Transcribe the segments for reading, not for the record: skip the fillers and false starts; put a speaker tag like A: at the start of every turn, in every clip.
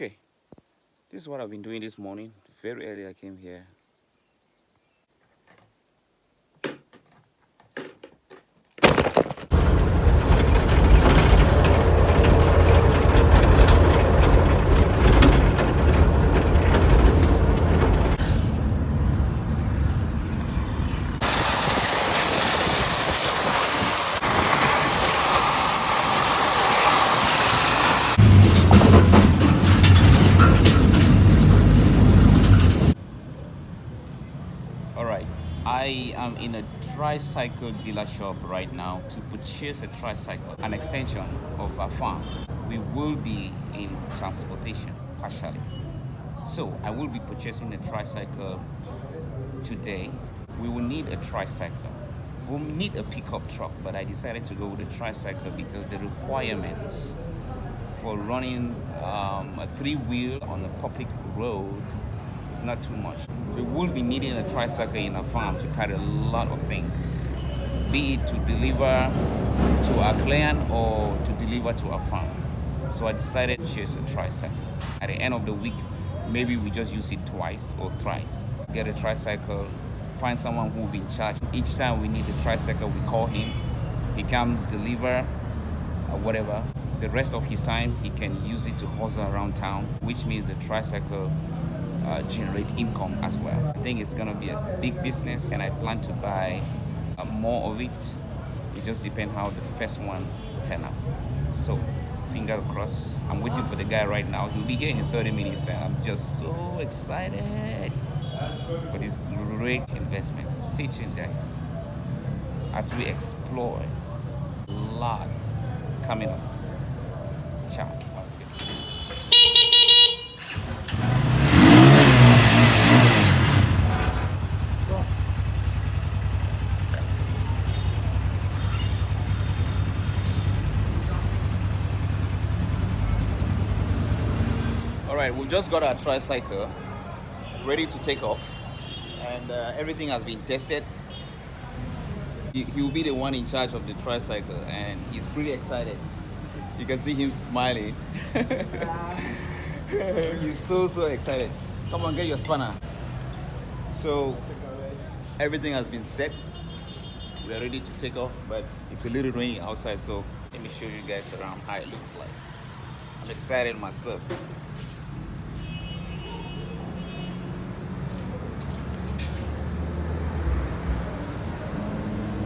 A: Okay, this is what I've been doing this morning. Very early I came here. Alright, I am in a tricycle dealer shop right now to purchase a tricycle, an extension of our farm. We will be in transportation partially. So I will be purchasing a tricycle today. We will need a tricycle. We'll need a pickup truck, but I decided to go with a tricycle because the requirements for running a three-wheel on a public road is not too much. We will be needing a tricycle in a farm to carry a lot of things, be it to deliver to our client or to deliver to our farm. So I decided to purchase a tricycle. At the end of the week, maybe we just use it twice or thrice. Get a tricycle, find someone who will be in charge. Each time we need a tricycle, we call him. He can deliver whatever. The rest of his time, he can use it to hustle around town, which means the tricycle generate income as well. I think it's gonna be a big business, and I plan to buy more of it. It just depends how the first one turn out. So, finger crossed. I'm waiting for the guy right now. He'll be here in 30 minutes time. I'm just so excited for this great investment. Stay tuned, guys, as we explore a lot coming up. Ciao. Alright, we just got our tricycle ready to take off, and everything has been tested. He'll be the one in charge of the tricycle, and he's pretty excited. You can see him smiling. He's so excited. Come on, get your spanner. So everything has been set. We're ready to take off, but it's a little rainy outside, so let me show you guys around how it looks like. I'm excited myself.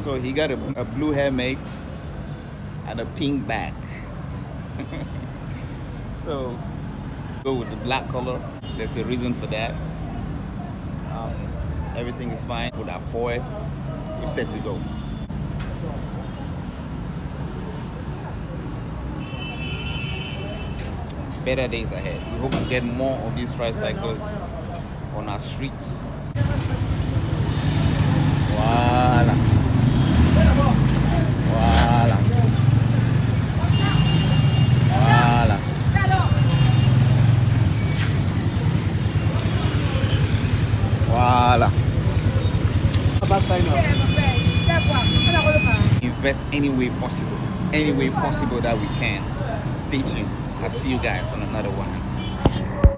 A: So he got a blue helmet and a pink bag. So go with the black color. There's a reason for that. Everything is fine with our foil. We're set to go. Better days ahead. We hope to get more of these tricycles on our streets. Voila. Voila. Voila. Voila. Invest any way possible that we can. Stay tuned. I'll see you guys on another one.